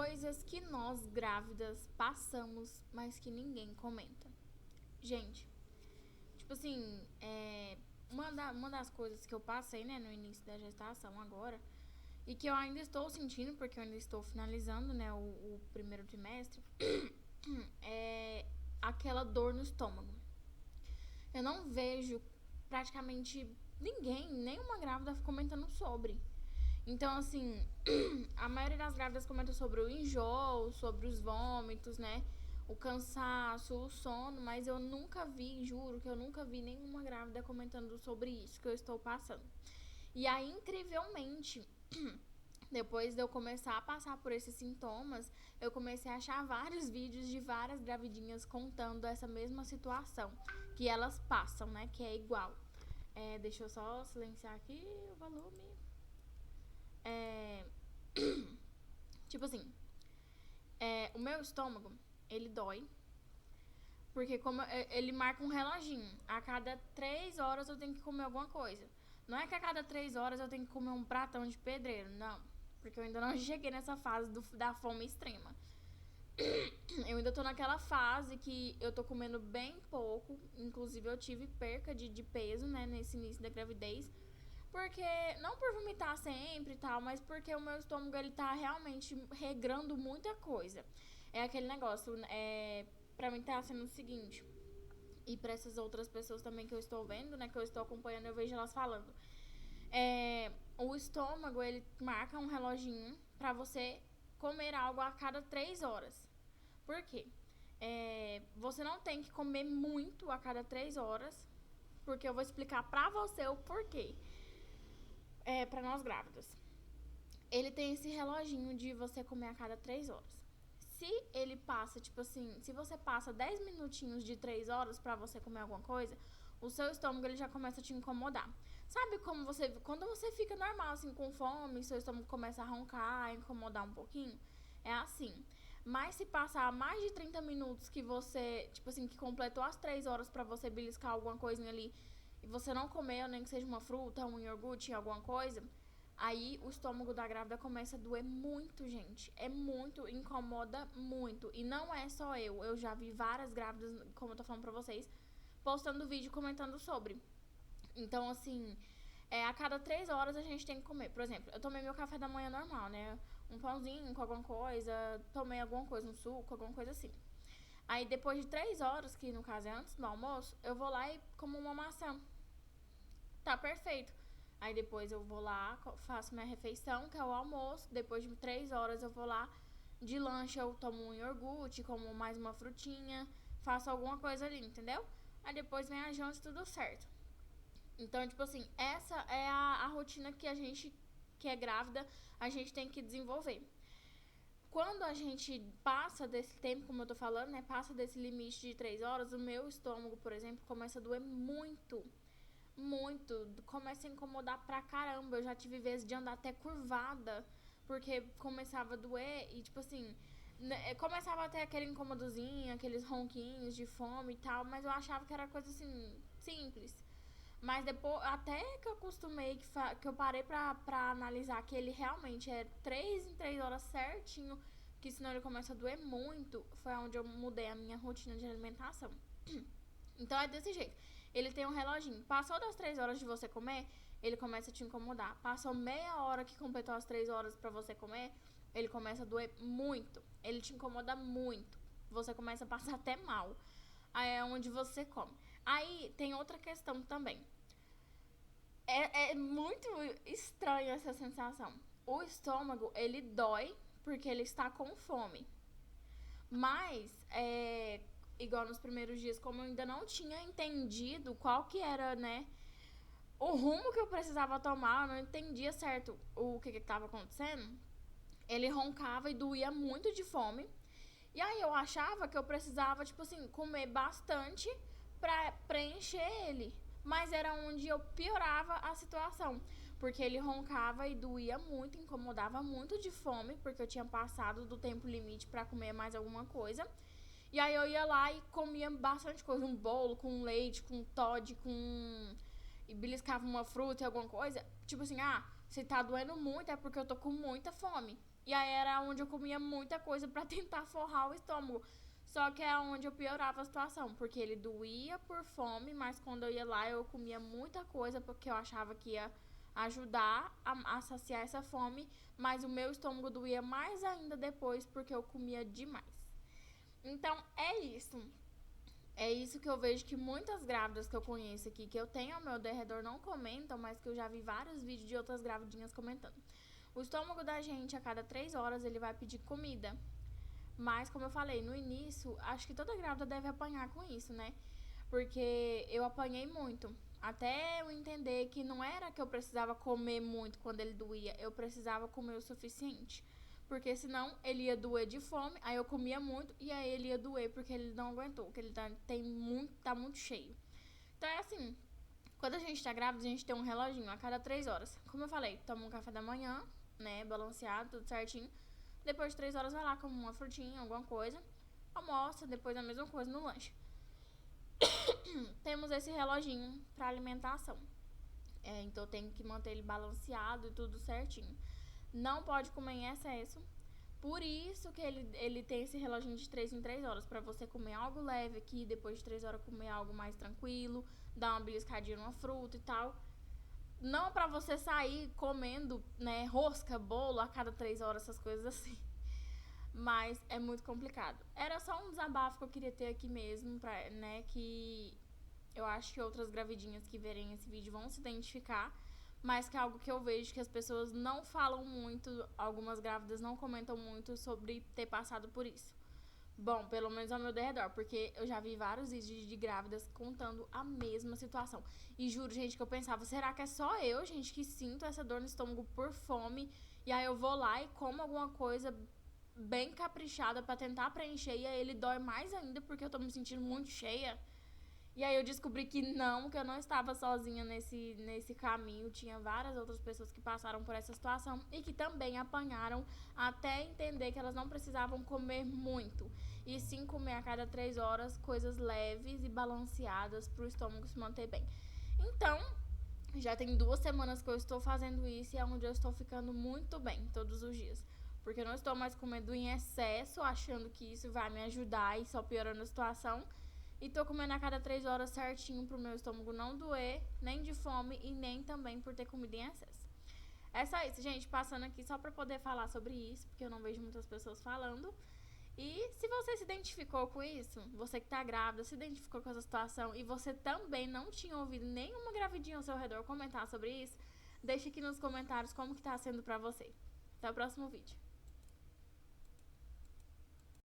Coisas que nós grávidas passamos, mas que ninguém comenta. Gente, tipo assim, uma das coisas que eu passei, né, no início da gestação agora, e que eu ainda estou sentindo, porque eu ainda estou finalizando, né, o primeiro trimestre, é aquela dor no estômago. Eu não vejo praticamente ninguém, nenhuma grávida comentando sobre. Então, assim, a maioria das grávidas comenta sobre o enjoo, sobre os vômitos, né? O cansaço, o sono, mas eu nunca vi, juro que eu nunca vi nenhuma grávida comentando sobre isso que eu estou passando. E aí, incrivelmente, depois de eu começar a passar por esses sintomas, eu comecei a achar vários vídeos de várias gravidinhas contando essa mesma situação que elas passam, né? Que é igual. Deixa eu só silenciar aqui o volume. Tipo assim, o meu estômago, ele dói. Porque como ele marca um reloginho. A cada 3 horas eu tenho que comer alguma coisa. Não é que a cada 3 horas eu tenho que comer um pratão de pedreiro, não. Porque eu ainda não cheguei nessa fase da fome extrema. Eu ainda tô naquela fase que eu tô comendo bem pouco. Inclusive eu tive perca de peso, né, nesse início da gravidez. Porque, não por vomitar sempre e tal, mas porque o meu estômago, ele tá realmente regrando muita coisa. É aquele negócio, pra mim tá sendo o seguinte, e pra essas outras pessoas também que eu estou vendo, né, que eu estou acompanhando, eu vejo elas falando. O estômago, ele marca um reloginho pra você comer algo a cada 3 horas. Por quê? Você não tem que comer muito a cada 3 horas, porque eu vou explicar pra você o porquê. Pra nós grávidas. Ele tem esse reloginho de você comer a cada 3 horas. Se ele passa, tipo assim, se você passa 10 minutinhos de 3 horas pra você comer alguma coisa, o seu estômago ele já começa a te incomodar. Sabe como quando você fica normal, assim, com fome, seu estômago começa a roncar, a incomodar um pouquinho? É assim. Mas se passar mais de 30 minutos que você, tipo assim, que completou as 3 horas pra você beliscar alguma coisinha ali e você não comeu, nem que seja uma fruta, um iogurte, alguma coisa, aí o estômago da grávida começa a doer muito, gente. É muito, incomoda muito. E não é só eu já vi várias grávidas, como eu tô falando pra vocês, postando vídeo comentando sobre. Então, assim, a cada 3 horas a gente tem que comer. Por exemplo, eu tomei meu café da manhã normal, né? Um pãozinho com alguma coisa, tomei alguma coisa, um suco, alguma coisa assim. Aí depois de 3 horas, que no caso é antes do almoço, eu vou lá e como uma maçã. Tá perfeito. Aí depois eu vou lá, faço minha refeição, que é o almoço. Depois de 3 horas eu vou lá, de lanche eu tomo um iogurte, como mais uma frutinha, faço alguma coisa ali, entendeu? Aí depois vem a janta e tudo certo. Então, tipo assim, essa é a rotina que a gente, que é grávida, a gente tem que desenvolver. Quando a gente passa desse tempo, como eu tô falando, né? Passa desse limite de 3 horas, o meu estômago, por exemplo, começa a doer muito. Muito. Começa a incomodar pra caramba. Eu já tive vezes de andar até curvada, porque começava a doer e, tipo assim, começava a ter aquele incômodozinho, aqueles ronquinhos de fome e tal, mas eu achava que era coisa assim, simples. Mas depois, até que eu acostumei, que eu parei pra analisar que ele realmente é 3 em 3 horas certinho, que senão ele começa a doer muito, foi onde eu mudei a minha rotina de alimentação. Então é desse jeito. Ele tem um reloginho. Passou das 3 horas de você comer, ele começa a te incomodar. Passou meia hora que completou as 3 horas pra você comer, ele começa a doer muito. Ele te incomoda muito. Você começa a passar até mal. Aí é onde você come. Aí tem outra questão também. É muito estranha essa sensação. O estômago, ele dói porque ele está com fome. Mas, igual nos primeiros dias, como eu ainda não tinha entendido qual que era, né, o rumo que eu precisava tomar, eu não entendia certo o que estava acontecendo, ele roncava e doía muito de fome. E aí eu achava que eu precisava, tipo assim, comer bastante pra preencher ele. Mas era onde eu piorava a situação. Porque ele roncava e doía muito, incomodava muito de fome, porque eu tinha passado do tempo limite pra comer mais alguma coisa. E aí eu ia lá e comia bastante coisa, um bolo com leite, com Toddy, com e beliscava uma fruta e alguma coisa. Tipo assim, se tá doendo muito é porque eu tô com muita fome. E aí era onde eu comia muita coisa pra tentar forrar o estômago. Só que é onde eu piorava a situação, porque ele doía por fome, mas quando eu ia lá eu comia muita coisa porque eu achava que ia ajudar a saciar essa fome, mas o meu estômago doía mais ainda depois porque eu comia demais. Então é isso. É isso que eu vejo que muitas grávidas que eu conheço aqui, que eu tenho ao meu redor, não comentam, mas que eu já vi vários vídeos de outras gravidinhas comentando. O estômago da gente, a cada 3 horas, ele vai pedir comida. Mas, como eu falei, no início, acho que toda grávida deve apanhar com isso, né? Porque eu apanhei muito. Até eu entender que não era que eu precisava comer muito quando ele doía, eu precisava comer o suficiente. Porque senão ele ia doer de fome, aí eu comia muito e aí ele ia doer porque ele não aguentou, porque ele tá muito cheio. Então é assim, quando a gente tá grávida, a gente tem um reloginho a cada 3 horas. Como eu falei, toma um café da manhã, né, balanceado, tudo certinho. Depois de 3 horas vai lá, come uma frutinha, alguma coisa. Almoça, depois a mesma coisa no lanche. Temos esse reloginho pra alimentação. Então tem que manter ele balanceado e tudo certinho. Não pode comer em excesso. Por isso que ele tem esse reloginho de 3 em 3 horas. Pra você comer algo leve aqui, depois de 3 horas comer algo mais tranquilo. Dar uma beliscadinha numa fruta e tal. Não pra você sair comendo, né, rosca, bolo a cada 3 horas, essas coisas assim. Mas é muito complicado. Era só um desabafo que eu queria ter aqui mesmo, né, que eu acho que outras gravidinhas que verem esse vídeo vão se identificar, mas que é algo que eu vejo que as pessoas não falam muito, algumas grávidas não comentam muito sobre ter passado por isso. Bom, pelo menos ao meu redor, porque eu já vi vários vídeos de grávidas contando a mesma situação. E juro, gente, que eu pensava, será que é só eu, gente, que sinto essa dor no estômago por fome? E aí eu vou lá e como alguma coisa bem caprichada pra tentar preencher e aí ele dói mais ainda porque eu tô me sentindo muito cheia. E aí eu descobri que eu não estava sozinha nesse caminho. Tinha várias outras pessoas que passaram por essa situação e que também apanharam até entender que elas não precisavam comer muito. E sim comer a cada 3 horas coisas leves e balanceadas para o estômago se manter bem. Então, já tem 2 semanas que eu estou fazendo isso e é onde eu estou ficando muito bem todos os dias. Porque eu não estou mais comendo em excesso, achando que isso vai me ajudar e só piorando a situação. E tô comendo a cada 3 horas certinho pro meu estômago não doer, nem de fome e nem também por ter comida em excesso. É só isso, gente. Passando aqui só pra poder falar sobre isso, porque eu não vejo muitas pessoas falando. E se você se identificou com isso, você que tá grávida, se identificou com essa situação e você também não tinha ouvido nenhuma gravidinha ao seu redor comentar sobre isso, deixa aqui nos comentários como que tá sendo pra você. Até o próximo vídeo.